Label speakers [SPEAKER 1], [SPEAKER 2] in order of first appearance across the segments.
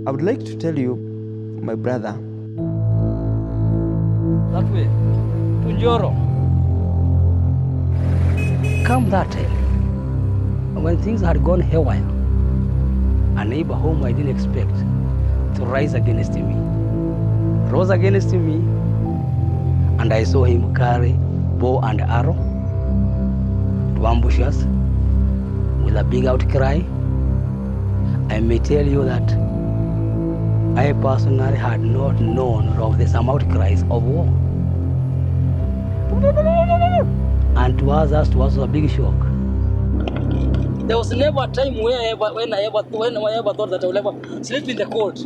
[SPEAKER 1] I would like to tell you, my brother.
[SPEAKER 2] That way, to Njoro. Come that day, when things had gone haywire, a neighbor whom I didn't expect to rise against me, rose against me, and I saw him carry bow and arrow to ambush us with a big outcry. I may tell you that I personally had not known of the some outcries of war. And to us, that was a big shock. There was never a time when I ever thought that I would ever sleep in the cold.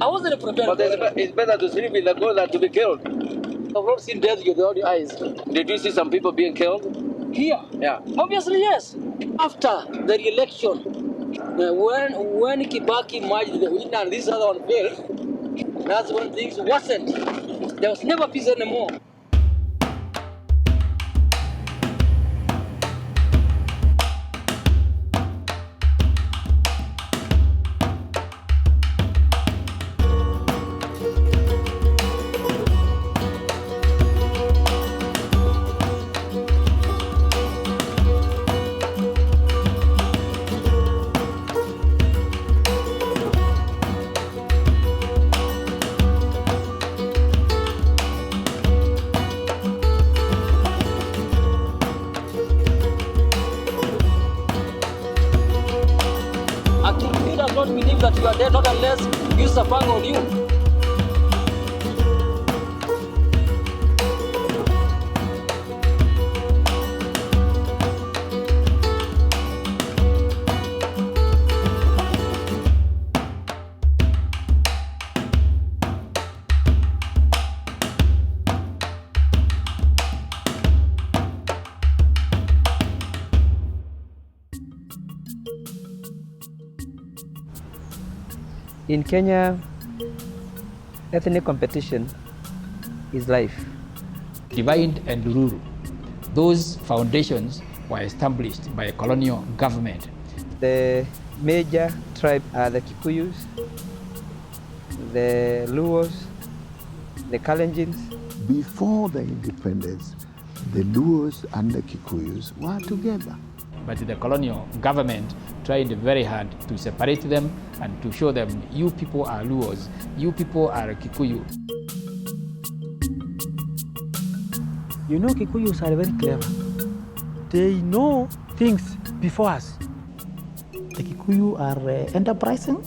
[SPEAKER 2] I wasn't prepared.
[SPEAKER 3] But it's better to sleep in the cold than to be killed. I've not seen death with your own eyes. Did you see some people being killed?
[SPEAKER 2] Here?
[SPEAKER 3] Yeah.
[SPEAKER 2] Obviously, yes. After the election, when Kibaki merged the winner and this other one failed, that's when things worsened. There was never peace anymore. Not believe that you are dead, not unless you use a bang on you.
[SPEAKER 1] In Kenya, ethnic competition is life.
[SPEAKER 4] Divide and rule. Those foundations were established by a colonial government.
[SPEAKER 1] The major tribe are the Kikuyus, the Luos, the Kalenjins.
[SPEAKER 5] Before the independence, the Luos and the Kikuyus were together.
[SPEAKER 4] But the colonial government tried very hard to separate them and to show them, you people are Luos, you people are Kikuyu.
[SPEAKER 6] You know, Kikuyus are very clever. They know things before us.
[SPEAKER 7] The Kikuyu are enterprising,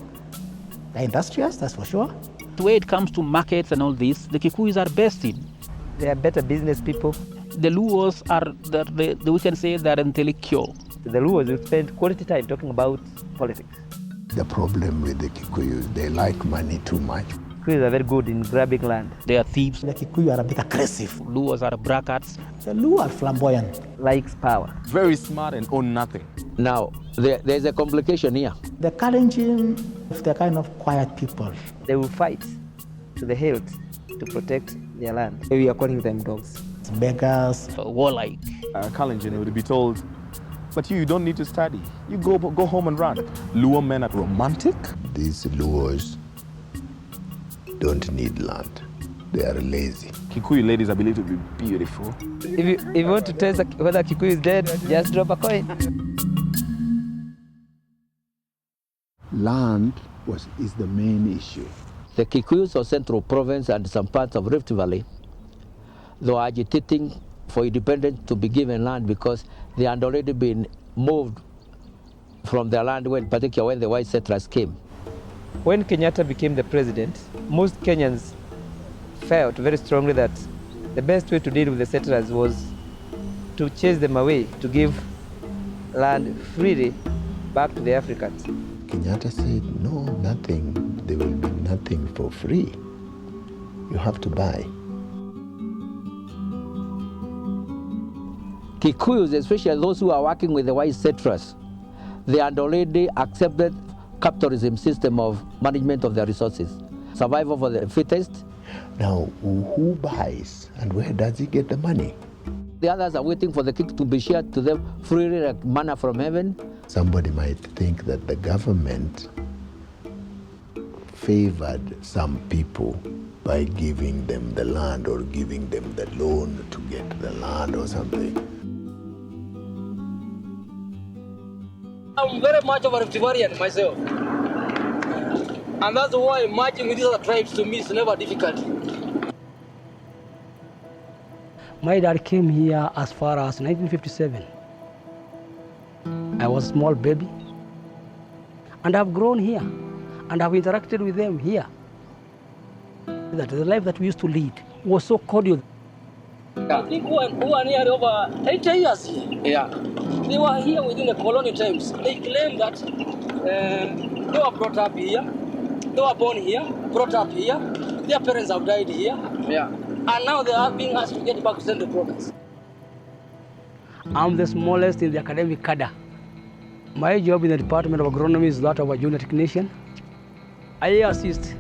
[SPEAKER 7] they're industrious, that's for sure.
[SPEAKER 8] The way it comes to markets and all this, the Kikuyus are best in.
[SPEAKER 1] They are better business people.
[SPEAKER 8] The Luos are, we can say, they're intellectual.
[SPEAKER 1] The Luos will spend quality time talking about politics.
[SPEAKER 5] The problem with the Kikuyus, they like money too much.
[SPEAKER 1] Kikuyus are very good in grabbing land.
[SPEAKER 8] They are thieves.
[SPEAKER 7] The Kikuyu are a bit aggressive.
[SPEAKER 8] Luos are brackets.
[SPEAKER 7] The Luo are flamboyant.
[SPEAKER 1] Likes power.
[SPEAKER 9] Very smart and own nothing.
[SPEAKER 3] Now, there's a complication here.
[SPEAKER 7] The Kalenjin, they're kind of quiet people.
[SPEAKER 1] They will fight to the hilt to protect their land. We are calling them dogs.
[SPEAKER 7] It's beggars.
[SPEAKER 8] Warlike.
[SPEAKER 9] Kalenjin would be told, but you don't need to study. You go home and run. Luo men are romantic.
[SPEAKER 5] These Luos don't need land. They are lazy.
[SPEAKER 9] Kikuyu ladies are believed to be beautiful.
[SPEAKER 1] If you want to test whether Kikuyu is dead, just drop a coin.
[SPEAKER 5] Land is the main issue.
[SPEAKER 3] The Kikuyus of Central Province and some parts of Rift Valley, they are agitating for independence to be given land because they had already been moved from their land, particularly when the white settlers came.
[SPEAKER 1] When Kenyatta became the president, most Kenyans felt very strongly that the best way to deal with the settlers was to chase them away, to give land freely back to the Africans.
[SPEAKER 5] Kenyatta said, no, nothing. There will be nothing for free. You have to buy.
[SPEAKER 3] Kikuyus, especially those who are working with the white settlers, they had already accepted capitalism system of management of their resources. Survival for the fittest.
[SPEAKER 5] Now, who buys and where does he get the money?
[SPEAKER 3] The others are waiting for the cake to be shared to them freely like manna from heaven.
[SPEAKER 5] Somebody might think that the government favored some people by giving them the land or giving them the loan to get the land or something.
[SPEAKER 2] I'm very much of a Riftvarian myself. And that's why marching with these other tribes to me is never difficult. My dad came here as far as 1957. I was a small baby. And I've grown here. And I've interacted with them here. That the life that we used to lead was so cordial. I think who are near over 80 years here. Yeah. They were here within the colonial times. They claim that they were brought up here. They were born here, brought up here. Their parents have died here. Yeah. And now they are being asked to get back to Central Province. I'm the smallest in the academic cadre. My job in the Department of Agronomy is that of a junior technician. I assist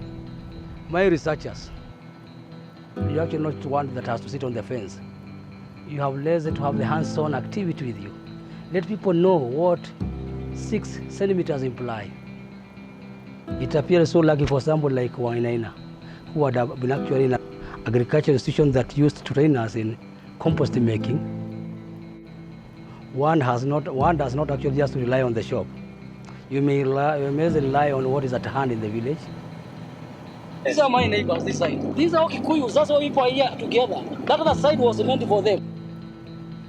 [SPEAKER 2] my researchers. You actually not one that has to sit on the fence. You have leisure to have the hands-on activity with you. Let people know what 6 centimeters imply. It appears so lucky for somebody like Wainaina, who had been actually in an agricultural institution that used to train us in compost making. One does not actually just rely on the shop. You may rely on what is at hand in the village. These are my neighbors, this side. These are Kikuyus, that's why people are here together. That other side was meant for them.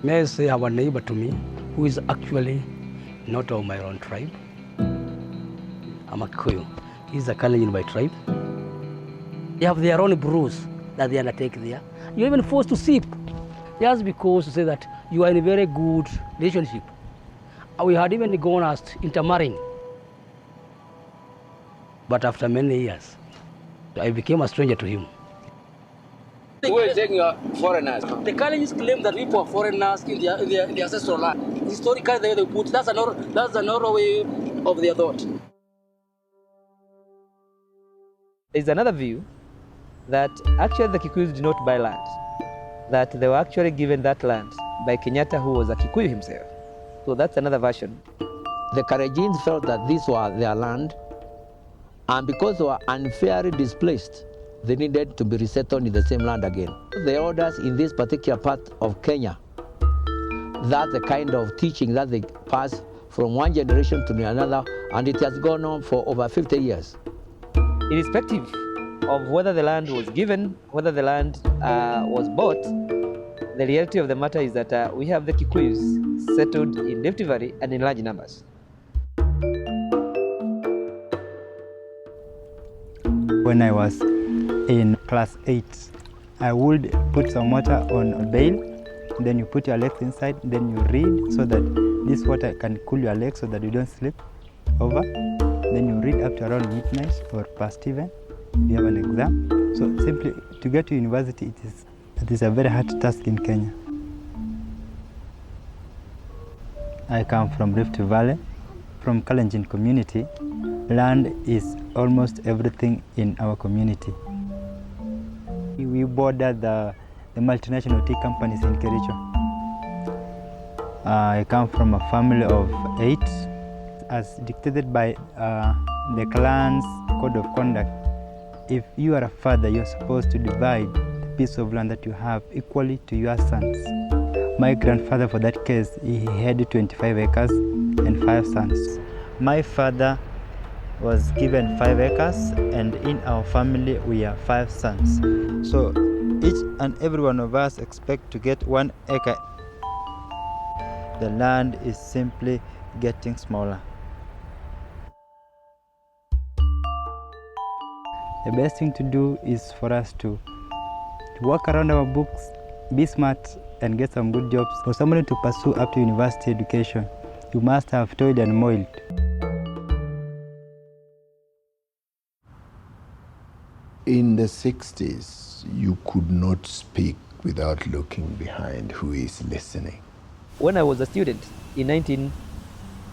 [SPEAKER 2] May I say our neighbor to me, who is actually not of my own tribe. I'm a Kikuyu. He's a Kenyan by tribe. They have their own brews that they undertake there. You're even forced to sip, just because to say that you are in a very good relationship. We had even gone as intermarrying. But after many years, I became a stranger to him.
[SPEAKER 10] Who is taking foreigners?
[SPEAKER 2] The Kenyans claim that people are foreigners in their ancestral land. Historically, they put that's another way of their thought.
[SPEAKER 1] There's another view that actually the Kikuyus did not buy land, that they were actually given that land by Kenyatta, who was a Kikuyu himself. So that's another version.
[SPEAKER 3] The Kalenjins felt that this was their land, and because they were unfairly displaced, they needed to be resettled in the same land again. The elders in this particular part of Kenya, that's the kind of teaching that they pass from one generation to another, and it has gone on for over 50 years.
[SPEAKER 1] Irrespective of whether the land was given, whether the land was bought, the reality of the matter is that we have the Kikuyus settled in Rift Valley and in large numbers.
[SPEAKER 6] When I was in class 8, I would put some water on a bale, then you put your legs inside, then you read so that this water can cool your legs so that you don't slip over. Then you read up to around midnight or past even if you have an exam. So simply to get to university, it is a very hard task in Kenya. I come from Rift Valley, from Kalenjin community. Land is almost everything in our community. We border the multinational tea companies in Kericho. I come from a family of 8. As dictated by the clan's code of conduct, if you are a father, you're supposed to divide the piece of land that you have equally to your sons. My grandfather, for that case, he had 25 acres and 5 sons. My father was given 5 acres, and in our family we are 5 sons. So each and every one of us expect to get 1 acre. The land is simply getting smaller. The best thing to do is for us to work around our books, be smart, and get some good jobs. For somebody to pursue up to university education, you must have toiled and moiled.
[SPEAKER 5] In the 60s, you could not speak without looking behind who is listening.
[SPEAKER 1] When I was a student in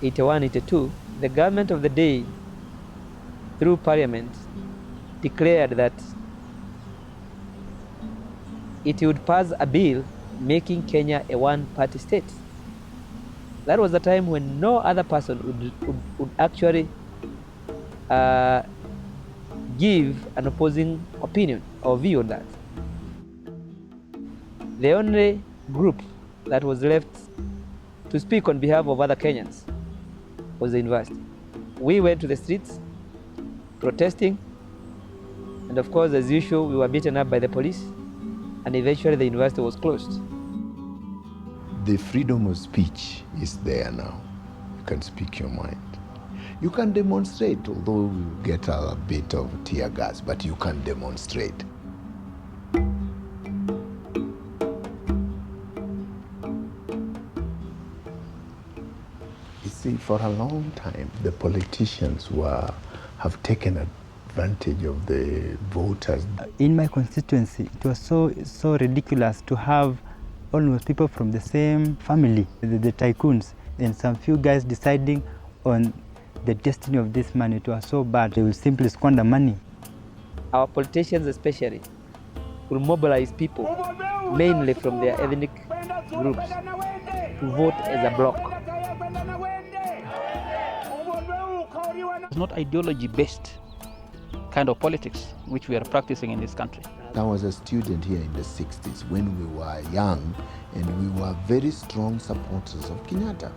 [SPEAKER 1] 1981-82, the government of the day, through parliament, declared that it would pass a bill making Kenya a one-party state. That was the time when no other person would actually give an opposing opinion or view on that. The only group that was left to speak on behalf of other Kenyans was the university. We went to the streets protesting, and of course, as usual, we were beaten up by the police, and eventually the university was closed.
[SPEAKER 5] The freedom of speech is there now. You can speak your mind. You can demonstrate, although you get a bit of tear gas, but you can demonstrate. You see, for a long time, the politicians have taken advantage of the voters.
[SPEAKER 6] In my constituency, it was so ridiculous to have almost people from the same family, the tycoons, and some few guys deciding on the destiny of this man. It was so bad. They will simply squander money.
[SPEAKER 1] Our politicians especially will mobilize people, mainly from their ethnic groups, to vote as a bloc.
[SPEAKER 8] It's not ideology-based kind of politics which we are practicing in this country.
[SPEAKER 5] I was a student here in the 60s when we were young, and we were very strong supporters of Kenyatta.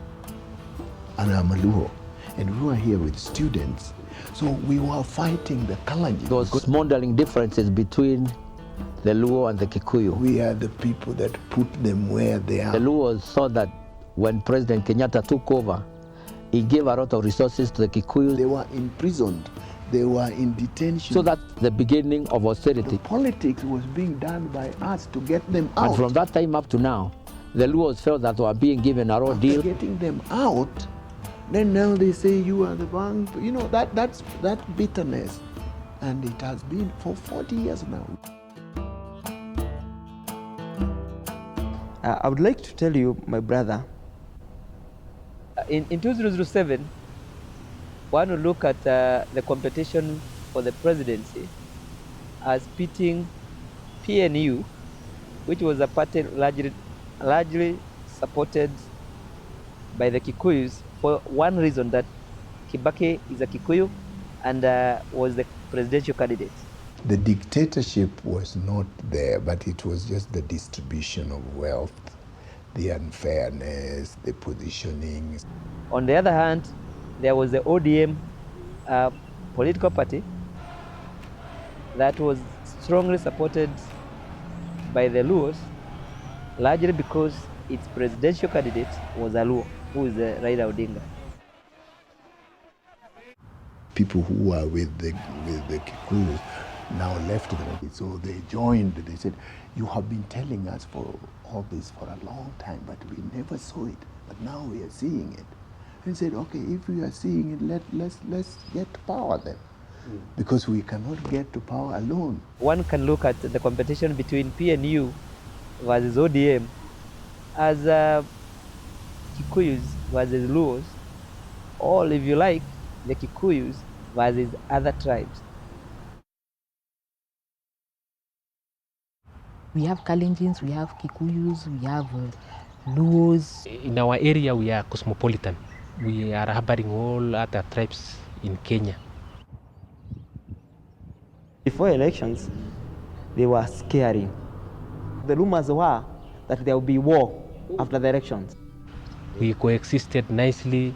[SPEAKER 5] And I'm a Luo, and we were here with students, so we were fighting the Kalenjin.
[SPEAKER 3] Those smoldering differences between the Luo and the Kikuyu.
[SPEAKER 5] We are the people that put them where they are.
[SPEAKER 3] The Luos saw that when President Kenyatta took over, he gave a lot of resources to the Kikuyu.
[SPEAKER 5] They were imprisoned. They were in detention.
[SPEAKER 3] So that's the beginning of austerity.
[SPEAKER 5] The politics was being done by us to get them out.
[SPEAKER 3] And from that time up to now, the Luos felt that they were being given a raw deal.
[SPEAKER 5] Getting them out, then now they say you are the bank. You know, that's bitterness. And it has been for 40 years now.
[SPEAKER 1] I would like to tell you, my brother, in 2007, one will look at the competition for the presidency as pitting PNU, which was a party largely supported by the Kikuyus, for one reason, that Kibaki is a Kikuyu and was the presidential candidate.
[SPEAKER 5] The dictatorship was not there, but it was just the distribution of wealth, the unfairness, the positioning.
[SPEAKER 1] On the other hand, there was the ODM political party that was strongly supported by the Luos, largely because its presidential candidate was a Luo, who is Raila Odinga.
[SPEAKER 5] People who were with the Kikuyus now left them, so they joined. They said, "You have been telling us for all this for a long time, but we never saw it. But now we are seeing it." And said, "Okay, if we are seeing it, let's get to power then, because we cannot get to power alone."
[SPEAKER 1] One can look at the competition between PNU versus ODM as Kikuyus versus Luos, or if you like, the Kikuyus versus other tribes.
[SPEAKER 11] We have Kalenjins, we have Kikuyus, we have Luos.
[SPEAKER 12] In our area, we are cosmopolitan. We are harboring all other tribes in Kenya.
[SPEAKER 13] Before elections, they were scary. The rumors were that there will be war after the elections.
[SPEAKER 12] We coexisted nicely.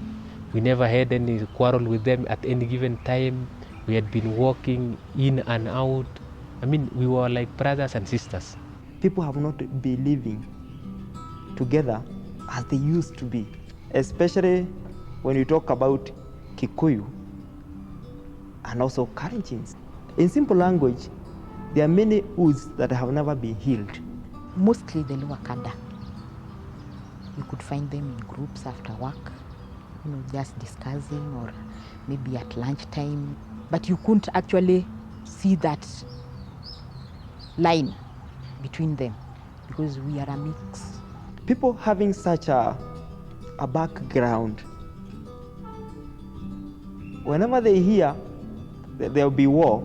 [SPEAKER 12] We never had any quarrel with them at any given time. We had been walking in and out. I mean, we were like brothers and sisters.
[SPEAKER 13] People have not been living together as they used to be, especially when you talk about Kikuyu and also Kalenjins. In simple language, there are many wounds that have never been healed.
[SPEAKER 11] Mostly the lower Kada. You could find them in groups after work, just discussing, or maybe at lunchtime. But you couldn't actually see that line between them because we are a mix.
[SPEAKER 13] People having such a background, whenever they hear that there will be war,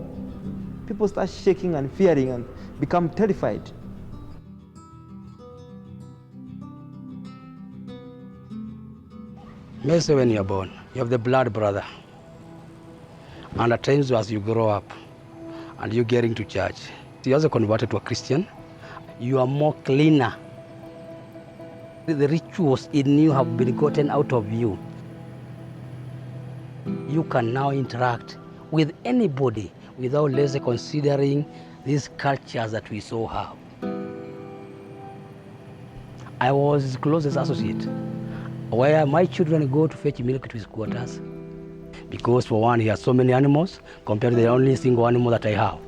[SPEAKER 13] people start shaking and fearing and become terrified.
[SPEAKER 2] Maybe when you're born, you have the blood brother. And at times as you grow up, and you getting to church. You also converted to a Christian. You are more cleaner. The rituals in you have been gotten out of you. You can now interact with anybody without less considering these cultures that we so have. I was his closest associate, where my children go to fetch milk to his quarters. Because for one, he has so many animals compared to the only single animal that I have.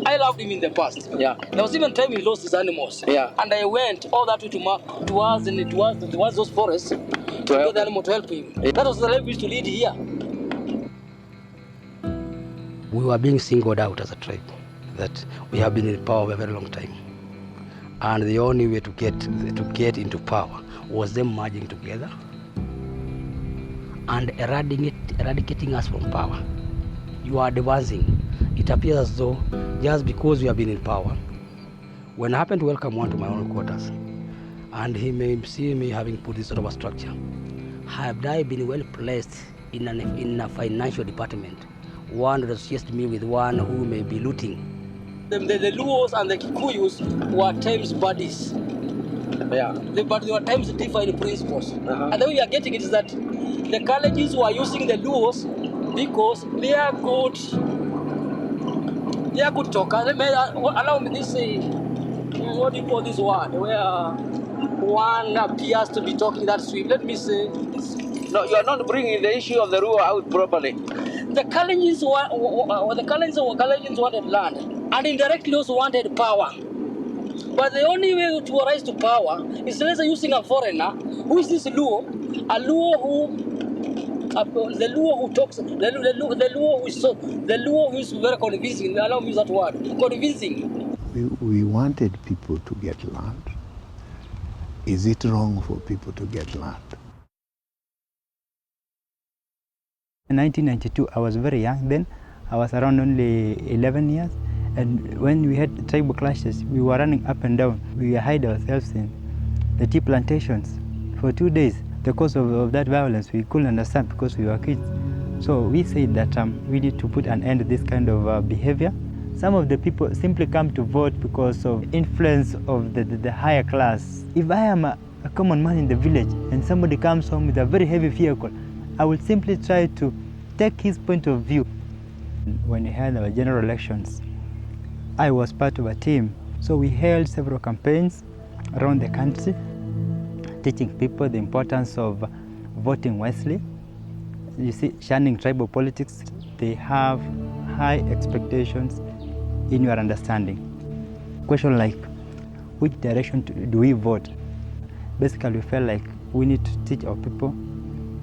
[SPEAKER 2] I loved him in the past. Yeah. There was even time he lost his animals. Yeah. And I went all that way towards those forests to get the animal to help him. Yeah. That was the life we used to lead here. We were being singled out as a tribe, that we have been in power for a very long time. And the only way to get into power was them merging together and eradicating us from power. You are advancing. It appears as though just because we have been in power, when I happen to welcome one to my own quarters, and he may see me having put this sort of a structure, have I been well placed in a financial department, one that associates me with one who may be looting? The Luos and the Kikuyus were times buddies. Yeah. But they were times different principles. And the way we are getting it is that the colleges were using the Luos because they are good talkers. Allow me this, what do you call this word, where one appears to be talking that sweet. Let me say.
[SPEAKER 10] No, you are not bringing the issue of the Luo out properly.
[SPEAKER 2] The Kalenjins wanted land, and indirectly also wanted power. But the only way to rise to power is using a foreigner, who is this Luo, a Luo the Luo who talks, the Luo who is very convincing. Allow me use that word, convincing.
[SPEAKER 5] We wanted people to get land. Is it wrong for people to get land?
[SPEAKER 6] In 1992, I was very young then. I was around only 11 years. And when we had tribal clashes, we were running up and down. We hide ourselves in the tea plantations for 2 days. The cause of that violence, we couldn't understand because we were kids. So we said that we need to put an end to this kind of behavior. Some of the people simply come to vote because of influence of the higher class. If I am a common man in the village and somebody comes home with a very heavy vehicle, I will simply try to take his point of view. When we had our general elections, I was part of a team. So we held several campaigns around the country, teaching people the importance of voting wisely. You see, shunning tribal politics, they have high expectations in your understanding. Question like, which direction do we vote? Basically, we felt like we need to teach our people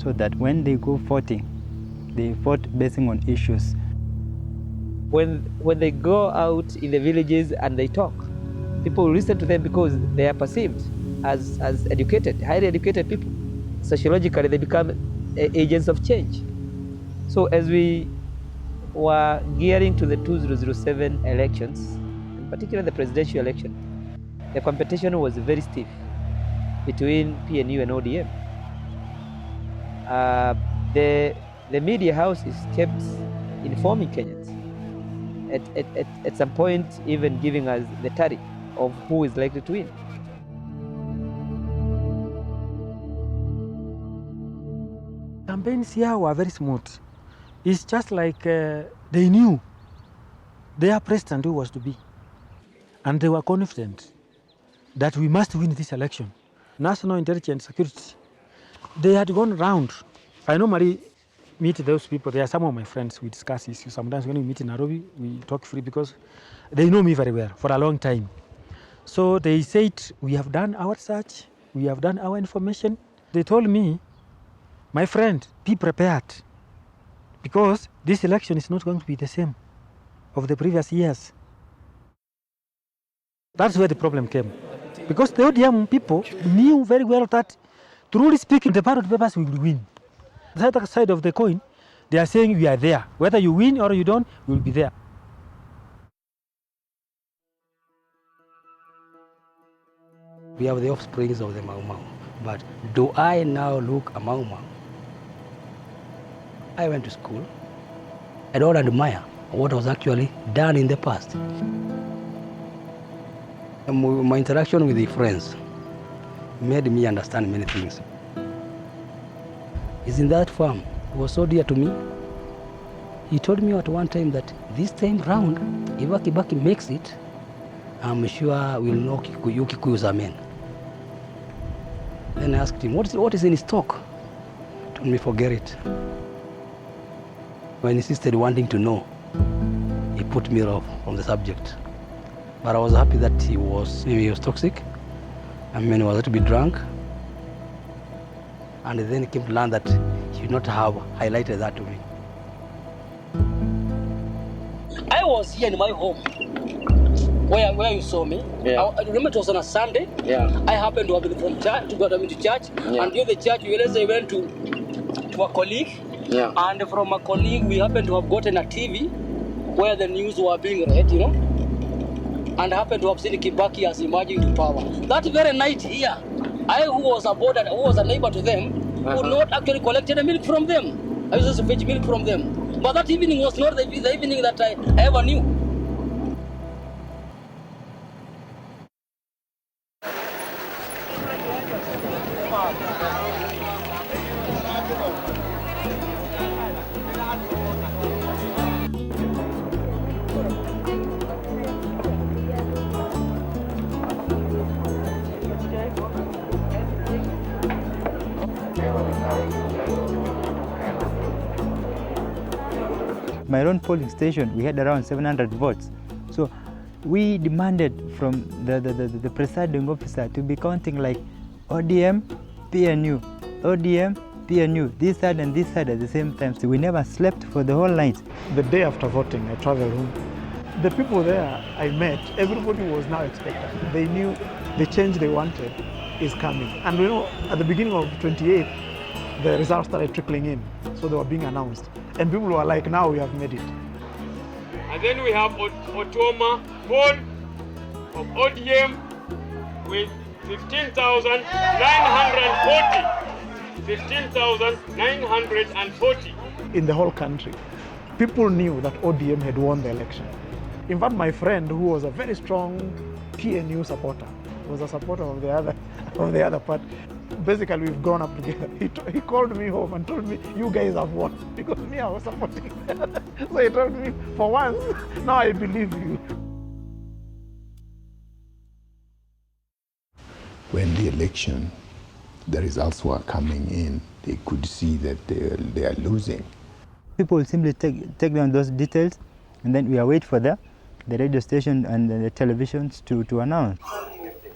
[SPEAKER 6] so that when they go voting, they vote based on issues.
[SPEAKER 1] When they go out in the villages and they talk, people will listen to them because they are perceived as educated, highly educated people. Sociologically, they become agents of change. So as we were gearing to the 2007 elections, in particular the presidential election, the competition was very stiff between PNU and ODM. The media houses kept informing Kenyans. At some point, even giving us the tally of who is likely to win.
[SPEAKER 14] Campaigns here were very smooth. It's just like they knew their president who was to be. And they were confident that we must win this election. National intelligence security, they had gone round. I normally meet those people. They are some of my friends. We discuss issues. Sometimes when we meet in Nairobi, we talk free because they know me very well for a long time. So they said, we have done our search. We have done our information. They told me, my friend, be prepared because this election is not going to be the same of the previous years. That's where the problem came. Because the ODM people knew very well that, truly speaking, the ballot papers will win. The other side of the coin, they are saying we are there. Whether you win or you don't, we will be there.
[SPEAKER 2] We have the offsprings of the Mau Mau. But do I now look a Mau Mau? I went to school. I don't admire what was actually done in the past. My interaction with the friends made me understand many things. Is in that farm, it was so dear to me. He told me at one time that this time round, if Kibaki makes it, I'm sure we'll know Kikuyus are men. Then I asked him, what is in his talk? He told me, forget it. When he insisted wanting to know, he put me off from the subject. But I was happy that he was toxic. I mean, he was to be drunk. And then he came to learn that he should not have highlighted that to me. I was here in my home, where you saw me.
[SPEAKER 10] Yeah.
[SPEAKER 2] I remember it was on a Sunday.
[SPEAKER 10] Yeah.
[SPEAKER 2] I happened to have been from church, to go to church.
[SPEAKER 10] Yeah.
[SPEAKER 2] And during the church, we went to a colleague.
[SPEAKER 10] Yeah.
[SPEAKER 2] And from a colleague, we happened to have gotten a TV where the news were being read, you know. And happened to have seen Kibaki as emerging to power. That very night here, I, who was a neighbor to them, could not actually collect any milk from them. I used to fetch milk from them. But that evening was not the evening that I ever knew.
[SPEAKER 6] My own polling station, we had around 700 votes. So we demanded from the presiding officer to be counting like ODM, PNU, ODM, PNU, this side and this side at the same time. So we never slept for the whole night.
[SPEAKER 15] The day after voting, I traveled home. The people there I met, everybody was now expectant. They knew the change they wanted is coming. And you know, at the beginning of 28th, the results started trickling in. So they were being announced. And people were like, now we have made it.
[SPEAKER 16] And then we have Otoma poll of ODM with 15,940. 15,940.
[SPEAKER 15] In the whole country, people knew that ODM had won the election. In fact, my friend, who was a very strong PNU supporter, was a supporter of the other party. Basically, we've grown up together. He called me home and told me, you guys have won. Because me, I was supporting. So he told me, for once, now I believe you.
[SPEAKER 5] When the election, the results were coming in, they could see that they are losing.
[SPEAKER 6] People will simply take down those details, and then we wait for the radio station and the televisions to announce.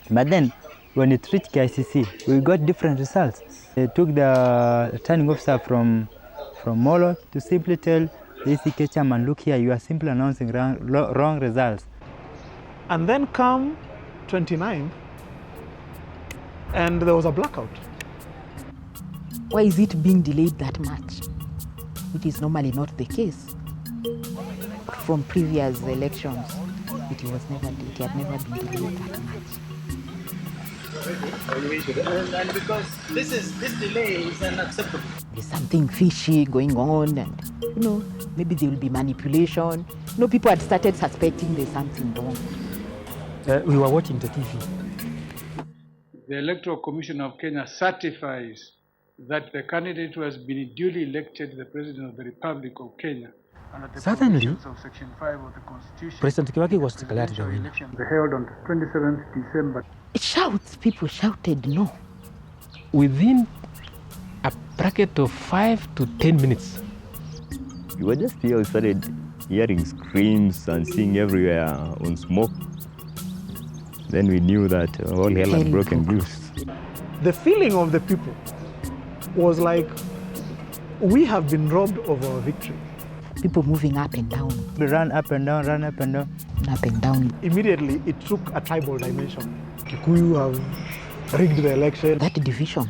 [SPEAKER 6] But then, when it reached KICC, we got different results. They took the returning officer from Molo to simply tell the ECK chairman, look here, you are simply announcing wrong results.
[SPEAKER 15] And then come 29th, and there was a blackout.
[SPEAKER 11] Why is it being delayed that much? It is normally not the case. From previous elections, it had never been delayed that much.
[SPEAKER 17] And because this delay is unacceptable.
[SPEAKER 11] There's something fishy going on, and maybe there will be manipulation. People had started suspecting there's something wrong.
[SPEAKER 14] We were watching the TV.
[SPEAKER 18] The Electoral Commission of Kenya certifies that the candidate who has been duly elected the President of the Republic of Kenya.
[SPEAKER 14] Certainly,
[SPEAKER 18] Of Section 5 of the Constitution,
[SPEAKER 14] President Kibaki was declared the winner.
[SPEAKER 18] they held on 27th December.
[SPEAKER 11] People shouted no.
[SPEAKER 12] Within a bracket of 5 to 10 minutes.
[SPEAKER 19] We were just here, we started hearing screams and seeing everywhere on smoke. Then we knew that all hell had broken loose.
[SPEAKER 15] The feeling of the people was like, we have been robbed of our victory.
[SPEAKER 11] People moving up and down.
[SPEAKER 6] We ran up and down, ran up and down.
[SPEAKER 11] Up and down.
[SPEAKER 15] Immediately, it took a tribal dimension. Kikuyu have rigged the election.
[SPEAKER 11] That division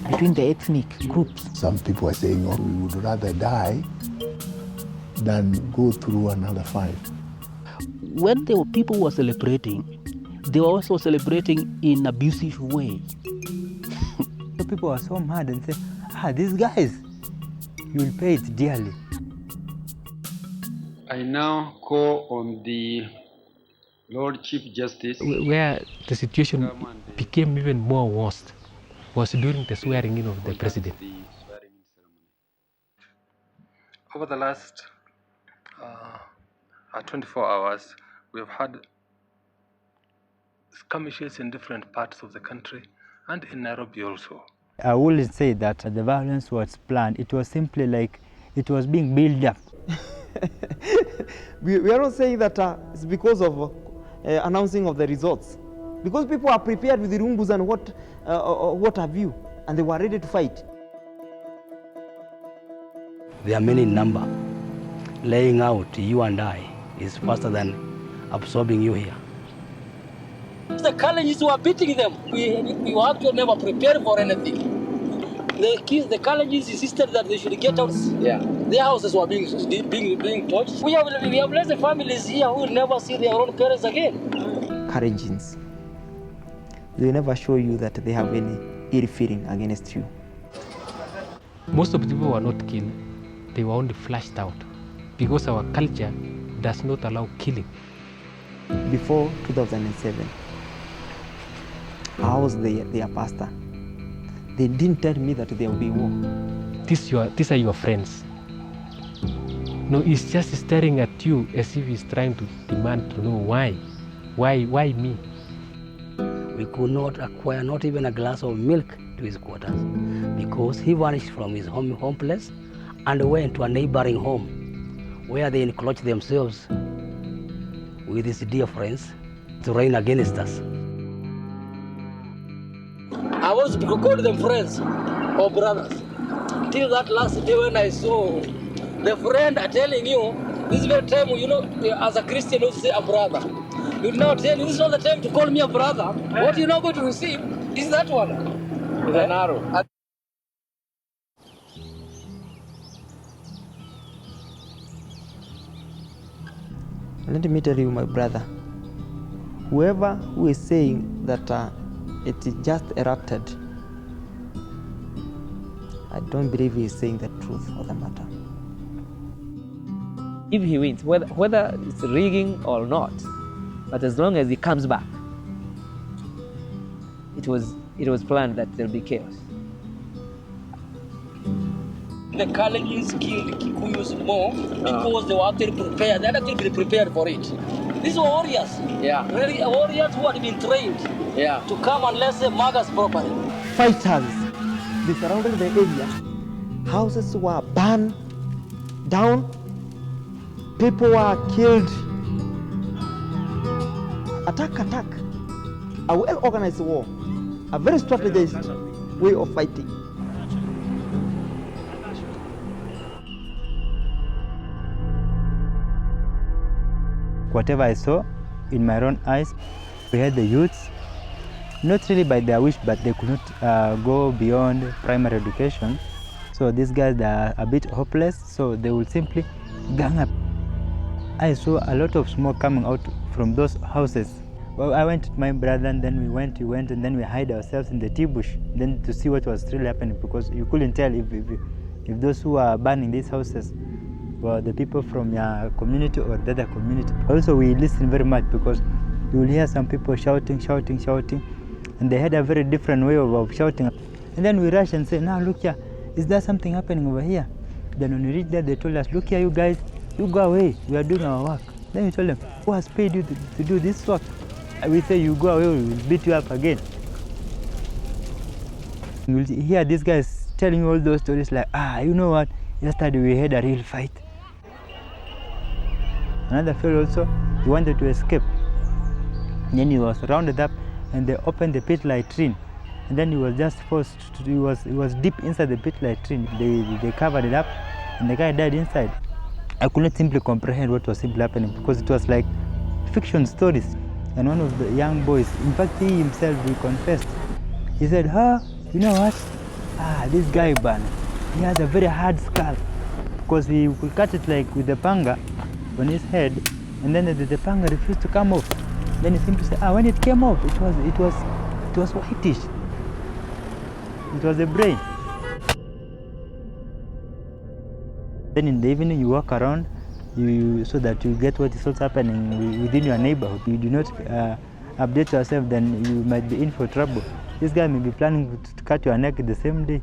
[SPEAKER 11] between the ethnic groups.
[SPEAKER 5] Some people are saying, oh, we would rather die than go through another fight.
[SPEAKER 2] When the people were celebrating, they were also celebrating in an abusive way.
[SPEAKER 6] The people were so mad and said, these guys, you will pay it dearly.
[SPEAKER 18] I now call on the Lord Chief Justice.
[SPEAKER 12] Where the situation became even more worse was during the swearing in of the president.
[SPEAKER 20] Over the last 24 hours, we've had skirmishes in different parts of the country and in Nairobi also.
[SPEAKER 6] I wouldn't say that the violence was planned. It was simply like it was being built up.
[SPEAKER 13] we are not saying that it's because of announcing of the results. Because people are prepared with the rumbus and what have you, and they were ready to fight.
[SPEAKER 2] They are many in number. Laying out you and I is faster than absorbing you here.
[SPEAKER 21] The colonies were beating them. We were actually never prepared for anything. The colonies insisted that they should get out. Yeah. Their houses were being torched. We have less families here who will never see their own parents again.
[SPEAKER 13] Karenjins, they never show you that they have any ill feeling against you.
[SPEAKER 12] Most of the people were not killed. They were only flushed out because our culture does not allow killing.
[SPEAKER 13] Before 2007, I was their pastor. They didn't tell me that there will be war.
[SPEAKER 12] These are your friends. No, he's just staring at you as if he's trying to demand to know why. Why me?
[SPEAKER 2] We could not acquire not even a glass of milk to his quarters because he vanished from his home place and went to a neighboring home where they encroached themselves with his dear friends to reign against us.
[SPEAKER 21] I was to call them friends or brothers. Till that last day when I saw the friend are telling you, this is very time, you know, as a Christian, you say a brother. You now tell you, this is not the time to call me a brother. What you're not going to receive is that one. With an arrow.
[SPEAKER 13] Let me tell you, my brother, whoever who is saying that it just erupted, I don't believe he is saying the truth of the matter.
[SPEAKER 1] If he wins, whether it's rigging or not, but as long as he comes back, it was planned that there'll be chaos.
[SPEAKER 21] The Kalenjins killed Kikuyus more because they were actually prepared. They had actually been prepared for it. These were warriors. Yeah. Really, warriors who had been trained to come and let's say Magas properly.
[SPEAKER 13] Fighters, they surrounded the area. Houses were burned down. People were killed. Attack. A well-organized war. A very strategized way of fighting.
[SPEAKER 6] Whatever I saw in my own eyes, we had the youths, not really by their wish, but they could not go beyond primary education. So these guys, they are a bit hopeless, so they will simply gang up. I saw a lot of smoke coming out from those houses. Well, I went with my brother, and then we went, and then we hid ourselves in the tea bush, then to see what was really happening, because you couldn't tell if those who are burning these houses were the people from your community or the other community. Also, we listen very much because you will hear some people shouting, and they had a very different way of shouting. And then we rush and say, now look here, is there something happening over here? Then when we reached there, they told us, look here, you guys, you go away, we are doing our work. Then we told them, who has paid you to do this work? And we say, you go away, we will beat you up again. You will hear these guys telling you all those stories like, you know what, yesterday we had a real fight. Another fellow also, he wanted to escape. And then he was rounded up and they opened the pit latrine. And then he was just forced to, he was deep inside the pit latrine. They covered it up and the guy died inside. I could not simply comprehend what was simply happening because it was like fiction stories. And one of the young boys, in fact he himself, he confessed. He said, you know what? This guy, he has a very hard skull because he could cut it like with the panga on his head, and then the panga refused to come off. Then he simply said, when it came off, it was whitish. It was the brain. Then in the evening you walk around so that you get what is also happening within your neighborhood. You do not update yourself, then you might be in for trouble. This guy may be planning to cut your neck the same day.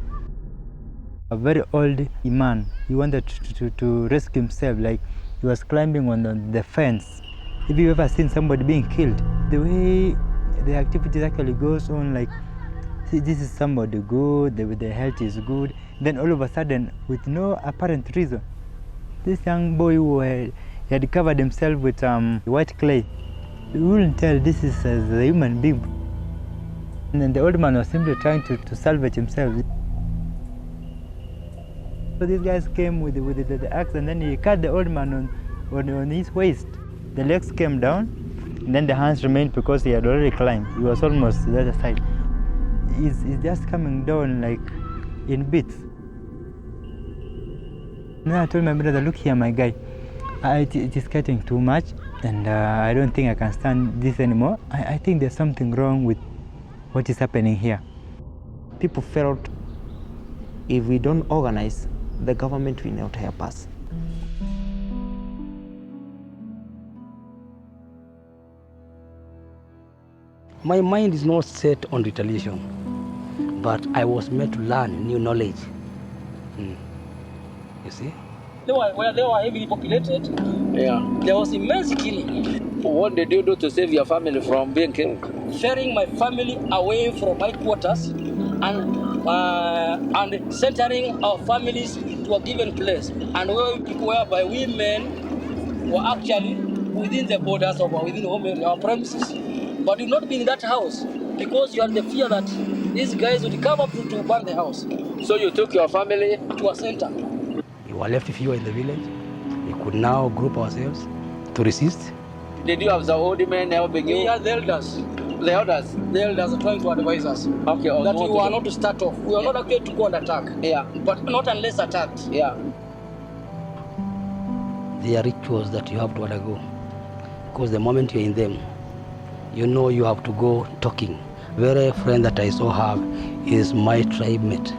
[SPEAKER 6] A very old man, he wanted to rescue himself, like he was climbing on the fence. Have you ever seen somebody being killed? The way the activity actually goes on, like, see, this is somebody good, the health is good, then all of a sudden, with no apparent reason, this young boy who he had covered himself with white clay, you wouldn't tell this is a human being. And then the old man was simply trying to salvage himself. So these guys came with the axe, and then he cut the old man on his waist. The legs came down, and then the hands remained because he had already climbed. He was almost to the other side. He's just coming down like in bits. Then I told my brother, look here, my guy, it is getting too much, and I don't think I can stand this anymore. I think there's something wrong with what is happening here.
[SPEAKER 13] People felt if we don't organize, the government will not help us.
[SPEAKER 2] My mind is not set on retaliation, but I was meant to learn new knowledge. You see?
[SPEAKER 21] They were heavily populated. Yeah. There was immense killing. What did you do to save your family from being killed? Ferrying my family away from my quarters and centering our families to a given place. And whereby we men were actually within the borders of our premises. But you've not been in that house because you had the fear that these guys would come up to burn the house. So you took your family to a center.
[SPEAKER 2] We were left fewer in the village. We could now group ourselves to resist.
[SPEAKER 21] Did you have the old men helping you? We had the elders. The elders? The elders are trying to advise us. Okay. That we were not to start off. We were not actually to go and attack. Yeah. But not unless attacked. Yeah.
[SPEAKER 2] There are rituals that you have to undergo. Because the moment you're in them, you know you have to go talking. Very friend that I so have is my tribe mate.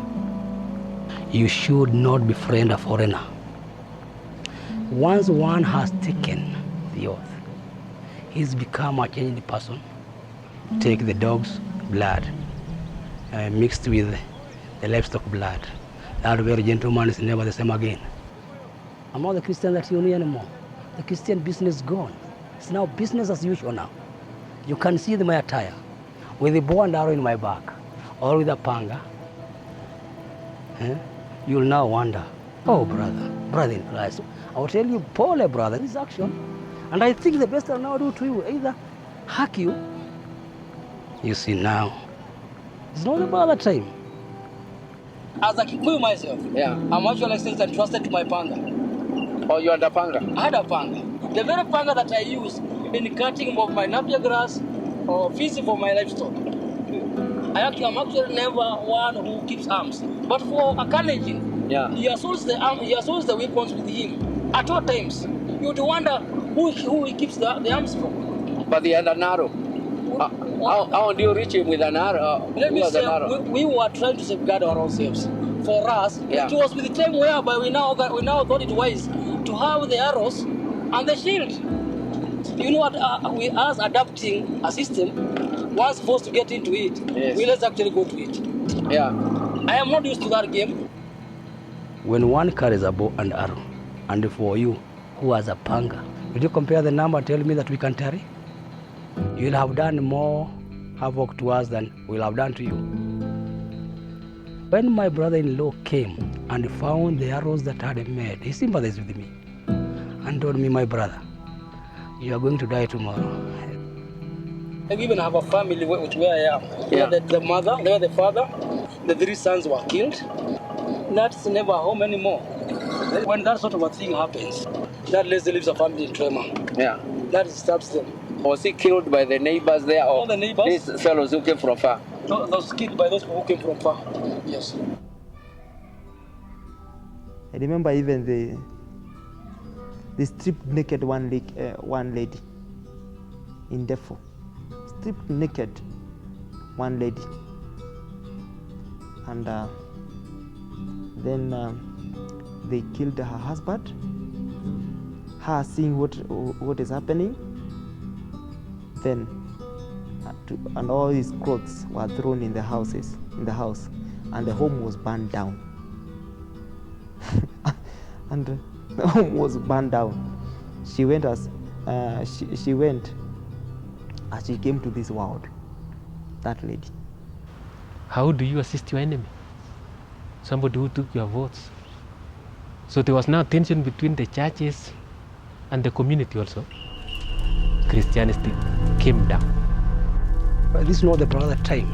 [SPEAKER 2] You should not befriend a foreigner. Once one has taken the oath, he's become a changed person. Take the dog's blood mixed with the livestock blood. That very gentleman is never the same again. I'm not the Christian that you knew anymore. The Christian business is gone. It's now business as usual now. You can see my attire with a bow and arrow in my back or with a panga. You'll now wonder, oh brother in Christ, I will tell you, Paul, brother, this is action. And I think the best I'll now do to you, either hack you. You see now, it's not about that time.
[SPEAKER 21] As a Kikuyu myself, yeah, I'm actually still entrusted to my panga. Oh, you had a panga? I had a panga. The very panga that I use in cutting of my napier grass or fencing for my livestock. I'm actually never one who keeps arms. But for a Kalenjin, yeah, he assaults the weapons with him at all times. You would wonder who he keeps the arms from. But they had an arrow. How do you reach him with an arrow? Let me say, we were trying to safeguard ourselves. For us, yeah, it was with the time whereby we now thought it wise to have the arrows and the shield. You know what? We us adapting a system, once forced to get into it, yes, we let's actually go to it. Yeah. I am not used to that game.
[SPEAKER 2] When one carries a bow and arrow, and for you, who has a panga, will you compare the number and tell me that we can tarry? You'll have done more havoc to us than we'll have done to you. When my brother-in-law came and found the arrows that I had made, he sympathized with me and told me, my brother, you are going to die tomorrow.
[SPEAKER 21] I even have a family where I am. Yeah. The mother, the father, the 3 sons were killed. That's never home anymore. When that sort of a thing happens, that leaves a family in tremor. Yeah. That disturbs them. Was he killed by the neighbors there, or the neighbors? These fellows who came from far? No, those killed by those who came from far. Yes.
[SPEAKER 13] I remember even the stripped naked one lady in Defo. Stripped naked one lady. And then they killed her husband, her seeing what is happening, then and all his clothes were thrown in the house, and the home was burned down. And the home was burned down. She went as she went as she came to this world. That lady.
[SPEAKER 12] How do you assist your enemy? Somebody who took your votes. So there was now tension between the churches and the community also. Christianity came down.
[SPEAKER 2] But this is not the brother time.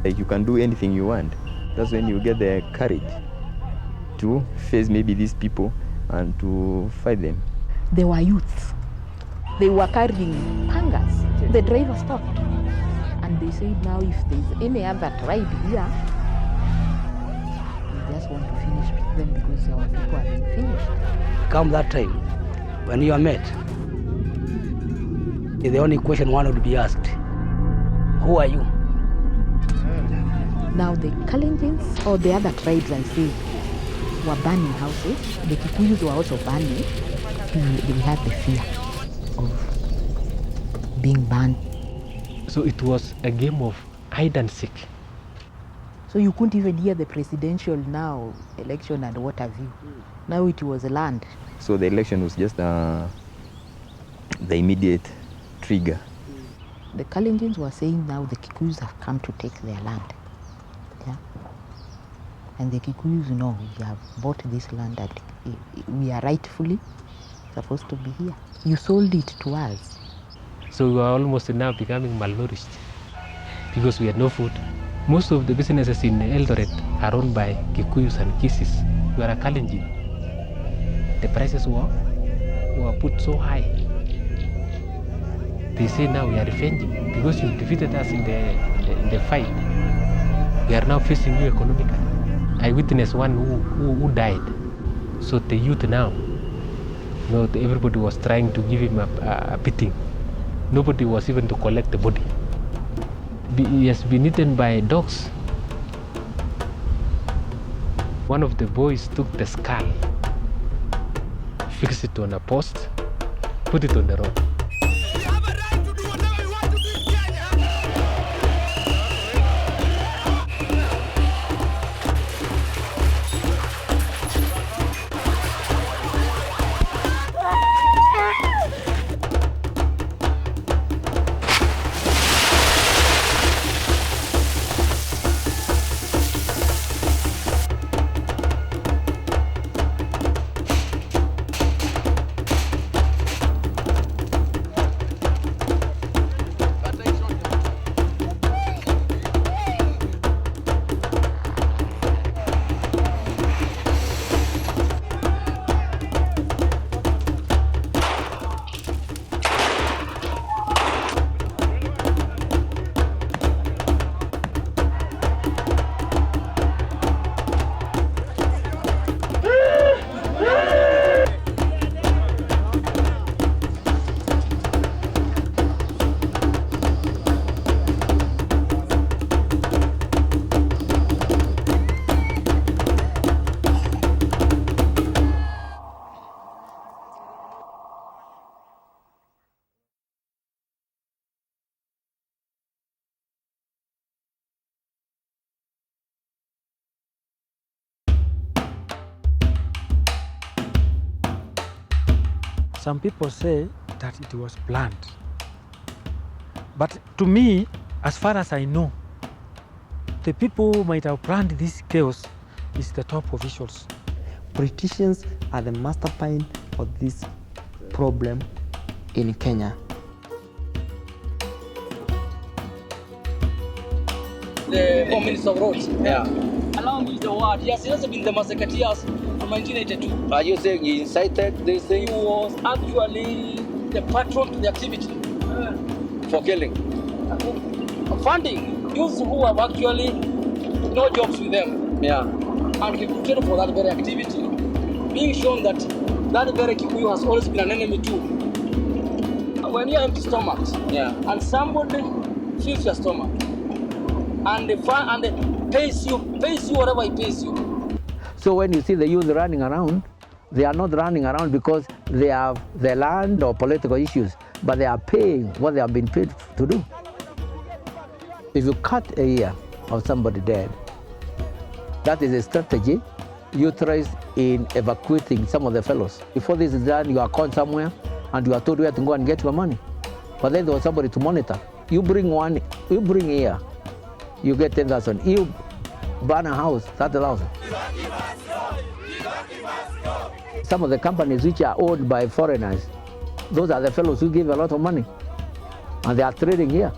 [SPEAKER 19] Like you can do anything you want. That's when you get the courage to face maybe these people and to fight them.
[SPEAKER 11] They were youths. They were carrying pangas. The driver stopped. And they said now if there's any other tribe here, we just want to finish with them because our people have been finished.
[SPEAKER 2] Come that time, when you are met, the only question one would be asked, who are you?
[SPEAKER 11] Now the Kalenjins or the other tribes I say were burning houses. The Kikuyus were also burning. They had the fear of being burned.
[SPEAKER 12] So it was a game of hide and seek.
[SPEAKER 11] So you couldn't even hear the presidential now election and what have you. Now it was land.
[SPEAKER 19] So the election was just the immediate trigger.
[SPEAKER 11] The Kalenjins were saying now the Kikuyus have come to take their land. Yeah. And the Kikuyus know we have bought this land and we are rightfully supposed to be here. You sold it to us.
[SPEAKER 12] So we are almost now becoming malnourished because we had no food. Most of the businesses in Eldoret are owned by Kikuyus and Kisis. We are a Kalenjin. The prices were put so high. They say now we are revenging because you defeated us in the fight. We are now facing you economically. I witnessed one who died. So the youth now, everybody was trying to give him a beating. Nobody was even to collect the body. He has been eaten by dogs. One of the boys took the skull, fixed it on a post, put it on the road.
[SPEAKER 14] Some people say that it was planned. But to me, as far as I know, the people who might have planned this chaos is the top officials.
[SPEAKER 13] Politicians are the mastermind of this problem in Kenya.
[SPEAKER 21] The Home Minister of Roads. Yeah. Allow me the word. Yes, he has been the Massaketeers from 1982. Are you saying he incited this thing? He was actually the patron to the activity. For killing? Funding. Youths who have actually no jobs with them. Yeah. And recruited for that very activity. Being shown that that very Kikuyu has always been an enemy too. When you're empty stomach, yeah, and somebody fills your stomach, and they pays you whatever he pays you.
[SPEAKER 3] So when you see the youth running around, they are not running around because they have the land or political issues, but they are paying what they have been paid to do. If you cut a year of somebody dead, that is a strategy utilized in evacuating some of the fellows. Before this is done, you are caught somewhere and you are told where to go and get your money. But then there was somebody to monitor. You bring here, you get 10,000. You burn a house, 30,000. Some of the companies which are owned by foreigners, those are the fellows who give a lot of money, and they are trading here.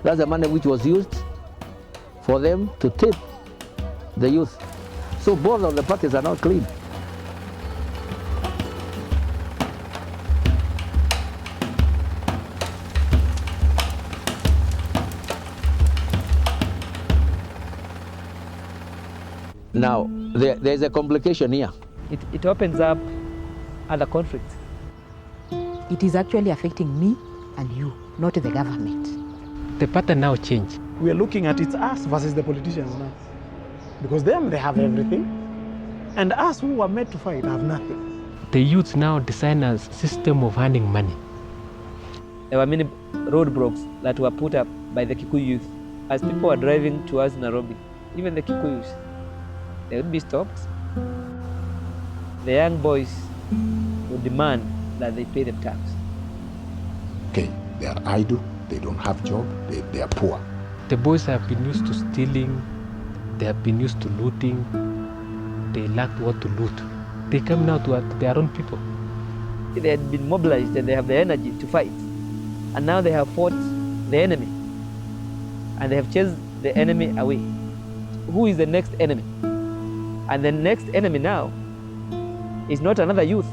[SPEAKER 3] That's the money which was used for them to tip the youth. So both of the parties are not clean. Now, there's a complication here.
[SPEAKER 1] It opens up other conflicts.
[SPEAKER 11] It is actually affecting me and you, not the government.
[SPEAKER 12] The pattern now changed.
[SPEAKER 15] We are looking at it's us versus the politicians now. Because them, they have everything. And us who were made to fight have nothing.
[SPEAKER 12] The youth now design a system of earning money.
[SPEAKER 1] There were many roadblocks that were put up by the Kikuyu youth as people were driving towards Nairobi. Even the Kikuyus, they would be stopped. The young boys would demand that they pay them tax.
[SPEAKER 5] Okay, they are idle, they don't have job, they are poor.
[SPEAKER 12] The boys have been used to stealing, they have been used to looting, they lacked what to loot. They come now to their own people.
[SPEAKER 1] They had been mobilized and they have the energy to fight. And now they have fought the enemy. And they have chased the enemy away. Who is the next enemy? And the next enemy now is not another youth,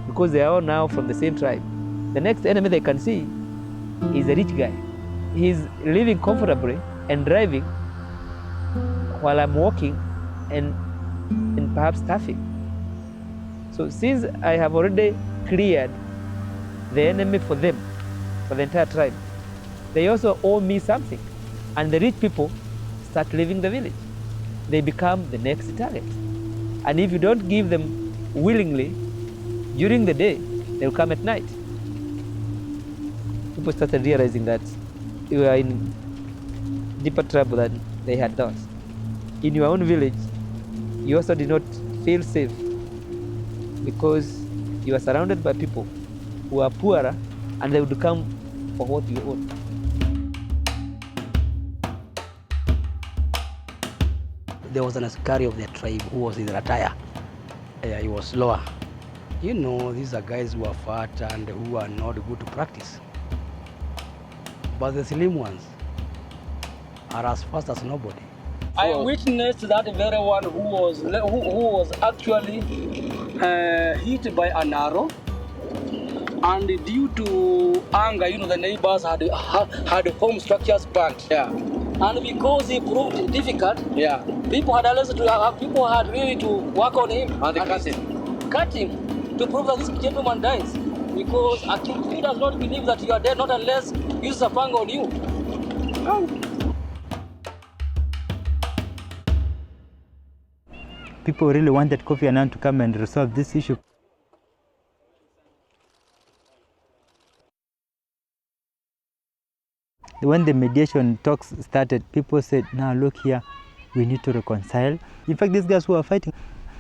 [SPEAKER 1] because they are all now from the same tribe. The next enemy they can see is a rich guy. He's living comfortably and driving while I'm walking and perhaps starving. So since I have already cleared the enemy for them, for the entire tribe, they also owe me something. And the rich people start leaving the village. They become the next target. And if you don't give them willingly during the day, they'll come at night. People started realizing that you are in deeper trouble than they had thought. In your own village, you also did not feel safe because you are surrounded by people who are poorer and they would come for what you own.
[SPEAKER 2] There was an askari of their tribe who was in attire. He was lower. You know, these are guys who are fat and who are not good to practice. But the slim ones are as fast as nobody.
[SPEAKER 21] I witnessed that very one who was actually hit by an arrow, and due to anger, you know, the neighbors had home structures burnt. Yeah. And because he proved difficult, yeah, people had really to work on him and cut him to prove that this gentleman dies. Because a king does not believe that you are dead, not unless he uses a pang on you.
[SPEAKER 6] People really wanted Kofi Annan to come and resolve this issue. When the mediation talks started, people said, now look here, we need to reconcile. In fact, these guys who are fighting,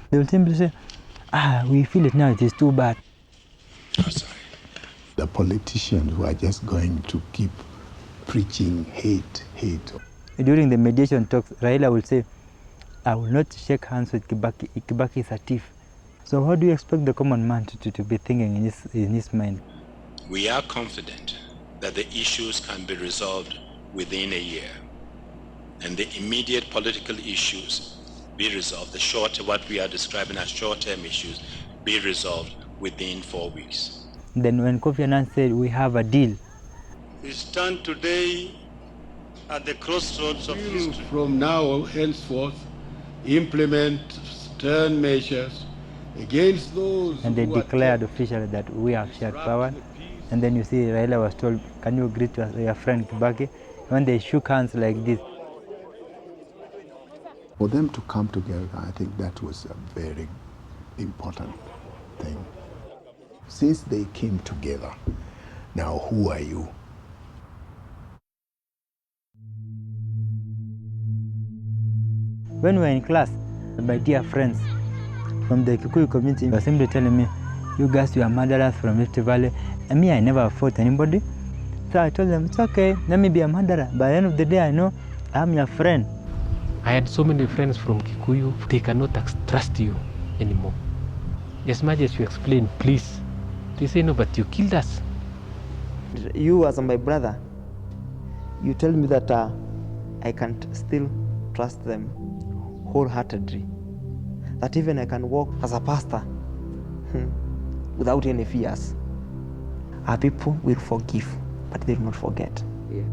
[SPEAKER 6] they will simply say, we feel it now, it is too bad.
[SPEAKER 5] Oh, sorry. The politicians who are just going to keep preaching hate.
[SPEAKER 6] During the mediation talks, Raila will say, I will not shake hands with Kibaki. Kibaki is a thief. So how do you expect the common man to be thinking in his mind?
[SPEAKER 4] We are confident that the issues can be resolved within a year, and the immediate political issues be resolved, what we are describing as short-term issues, be resolved within 4 weeks.
[SPEAKER 6] Then when Kofi Annan said we have a deal,
[SPEAKER 22] we stand today at the crossroads of history.
[SPEAKER 23] From now henceforth, implement stern measures against those
[SPEAKER 6] and they declared officially that we have shared power. And then you see Raila was told, can you greet your friend Kibaki? When they shook hands like this,
[SPEAKER 5] For them to come together, I think that was a very important thing. Since they came together, now who are you?
[SPEAKER 6] When we were in class, my dear friends from the Kikuyu community were simply telling me, you guys, you are murderers from Rift Valley. And me, I never fought anybody. So I told them, it's okay, let me be a murderer. By the end of the day, I know I'm your friend.
[SPEAKER 12] I had so many friends from Kikuyu, they cannot trust you anymore. As much as you explain, please, they say, no, but you killed us.
[SPEAKER 13] You as my brother, you tell me that I can't still trust them wholeheartedly. That even I can walk as a pastor without any fears. Our people will forgive, but they will not forget.
[SPEAKER 21] Yeah.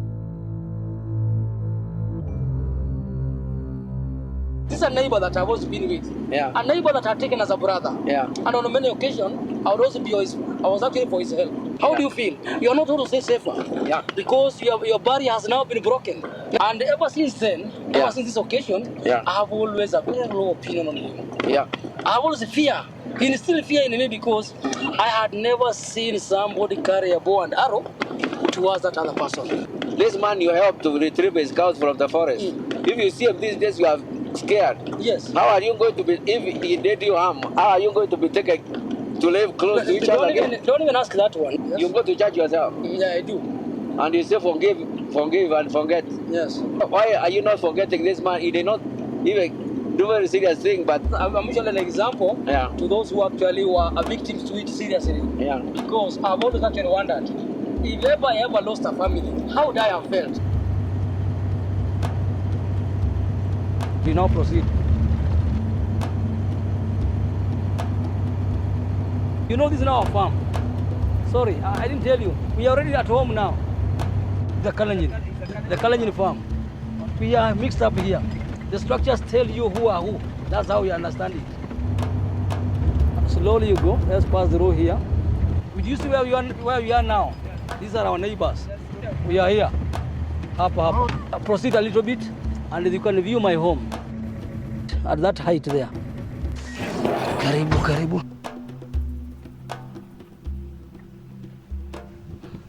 [SPEAKER 21] This is a neighbor that I've also been with. Yeah. A neighbor that I've taken as a brother. Yeah. And on many occasions, I would also be I was actually for his help. How do you feel? You are not able to stay safer. Yeah. Because your barrier has now been broken. And ever since then, ever since this occasion, I have always a very low opinion on him. Yeah. I have always fear. He instilled fear in me because I had never seen somebody carry a bow and arrow towards that other person.
[SPEAKER 10] This man you helped to retrieve his cows from the forest. If you see him these days, you are scared.
[SPEAKER 21] Yes.
[SPEAKER 10] How are you going to be, if he did you harm, how are you going to be taken to live close to each other again?
[SPEAKER 21] Don't even ask that one.
[SPEAKER 10] Yes. You go to judge yourself.
[SPEAKER 21] Yeah, I do.
[SPEAKER 10] And you say forgive and forget.
[SPEAKER 21] Yes.
[SPEAKER 10] Why are you not forgetting this man? He did not even do very serious thing, but
[SPEAKER 21] I'm usually an example to those who actually were victims to it seriously.
[SPEAKER 10] Yeah.
[SPEAKER 21] Because I've always actually wondered, if ever I ever lost a family, how would I have felt? We now proceed. You know this is now our farm. Sorry, I didn't tell you. We are already at home now. The Kalenjin farm. We are mixed up here. The structures tell you who are who. That's how we understand it. Slowly you go. Let's pass the road here. Do you see where we are now? These are our neighbors. We are here. Up. Proceed a little bit, and you can view my home. At that height there. Karibu.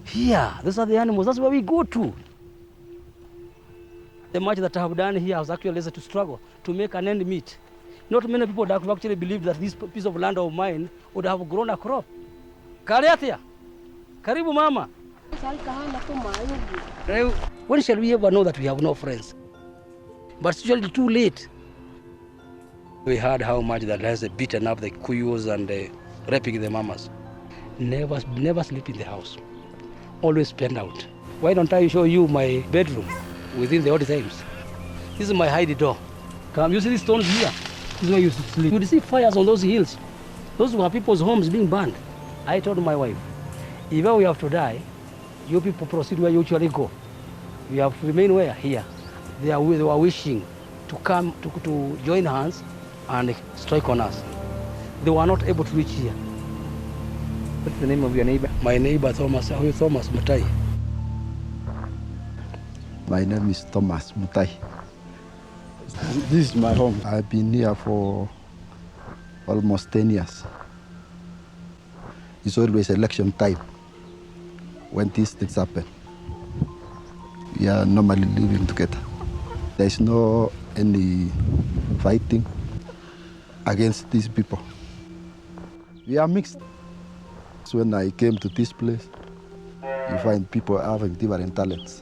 [SPEAKER 21] Here, those are the animals. That's where we go to. The much that I have done here was actually to struggle to make an end meet. Not many people that actually believed that this piece of land of mine would have grown a crop. Kariatia, karibu mama. When shall we ever know that we have no friends? But it's usually too late. We heard how much that has beaten up the Kuyus and raping the mamas. Never sleep in the house. Always spend out. Why don't I show you my bedroom within the odd times? This is my hidey door. Come, you see these stones here? This is where you used to sleep. You see fires on those hills. Those were people's homes being burned. I told my wife, if ever we have to die, you people proceed where you usually go. We have to remain where? Here. They were wishing to come to join hands and strike on us. They were not able to reach here. What's the name of your neighbor? My neighbor, Thomas Mutai.
[SPEAKER 7] My name is Thomas Mutai. This is my home. I've been here for almost 10 years. It's always election time when these things happen. We are normally living together. There's no any fighting against these people. We are mixed. So when I came to this place, you find people having different talents.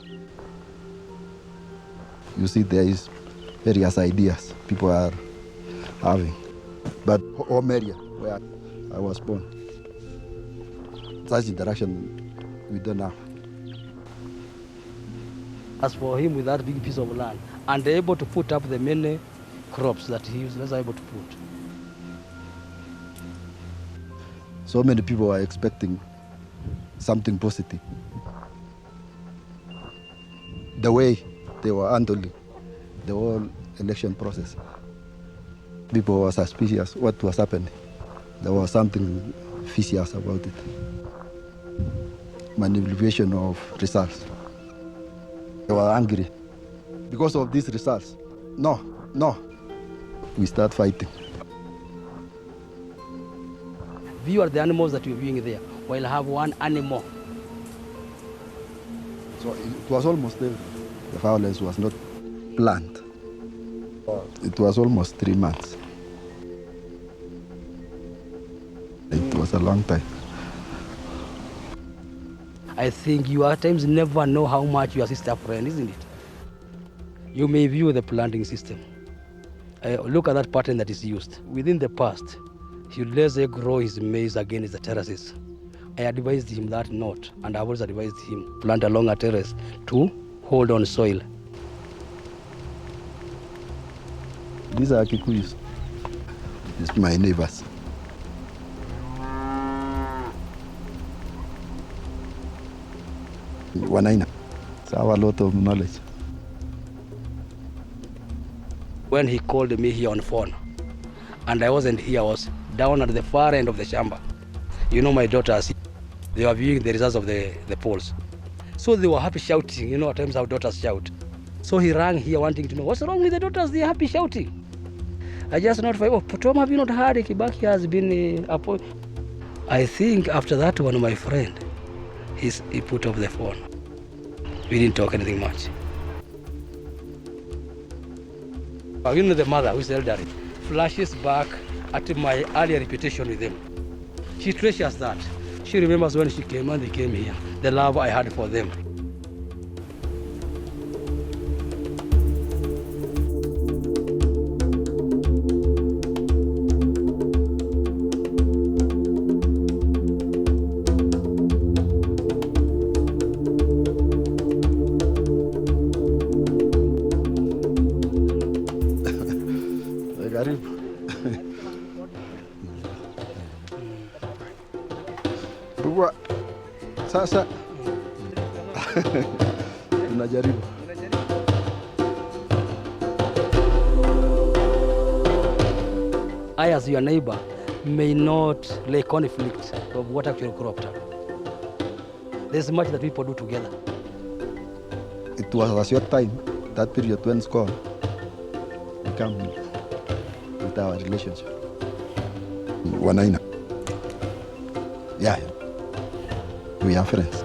[SPEAKER 7] You see there is various ideas people are having. But home area where I was born, such interaction we don't have.
[SPEAKER 21] As for him with that big piece of land, and able to put up the many crops that he was able to put.
[SPEAKER 7] So many people are expecting something positive. The way they were handling the whole election process, people were suspicious what was happening. There was something vicious about it. Manipulation of results. They were angry because of these results. No, we start fighting.
[SPEAKER 2] View are the animals that you're viewing there, while I have one animal.
[SPEAKER 7] So it was almost there. The violence was not planned. It was almost 3 months. It was a long time.
[SPEAKER 2] I think you at times never know how much you assist a friend, isn't it? You may view the planting system. Look at that pattern that is used. Within the past, he would let us grow his maize against the terraces. I advised him that not, and I always advised him plant along a terrace to hold on soil.
[SPEAKER 7] These are Kikuyus. These are my neighbors. Wanaina. So I have a lot of knowledge.
[SPEAKER 2] When he called me here on phone, and I wasn't here, I was down at the far end of the shamba. You know, my daughters, they were viewing the results of the polls. So they were happy shouting. You know, at times our daughters shout. So he rang here wanting to know, what's wrong with the daughters? They're happy shouting. I just notified, Tom, have you not heard Kibaki has been appointed? I think after that one, my friend, he put off the phone. We didn't talk anything much. You know, the mother, who is elderly, flashes back at my earlier reputation with them. She treasures that. She remembers when she came and they came here, the love I had for them.
[SPEAKER 7] Sasa tunajaribu.
[SPEAKER 2] I, as your neighbor, may not lay conflict of what actually cropped up. There's much that people do together.
[SPEAKER 7] It was a short time, that period when school became with our relationship. Wanaina. Yeah. We are friends.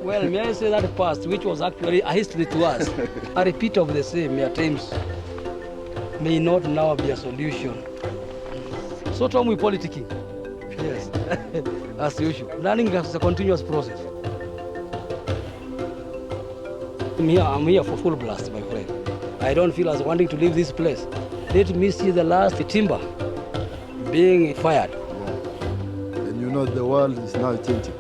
[SPEAKER 2] Well, may I say that past, which was actually a history to us, a repeat of the same at times, may not now be a solution. So Tom, we politicking. Yes, as usual. Learning is a continuous process. I'm here for full blast, my friend. I don't feel as wanting to leave this place. Let me see the last timber being fired.
[SPEAKER 7] Yeah. And you know the world is now changing.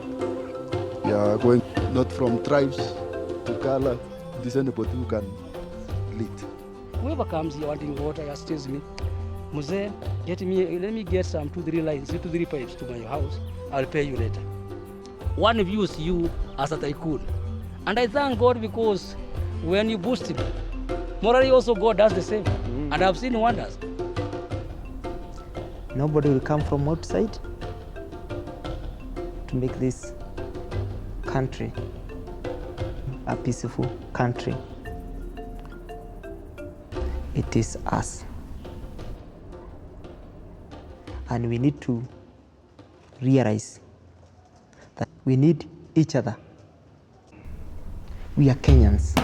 [SPEAKER 7] We are going not from tribes to color. This anybody who can lead.
[SPEAKER 2] Whoever comes here wanting water just tells me, Mzee, let me get some 2-3 lines, 2-3 pipes to my house. I'll pay you later. One views you as a tycoon. And I thank God because when you boost him, morally also God does the same. And I've seen wonders.
[SPEAKER 13] Nobody will come from outside to make this country a peaceful country. It is us. And we need to realize that we need each other. We are Kenyans.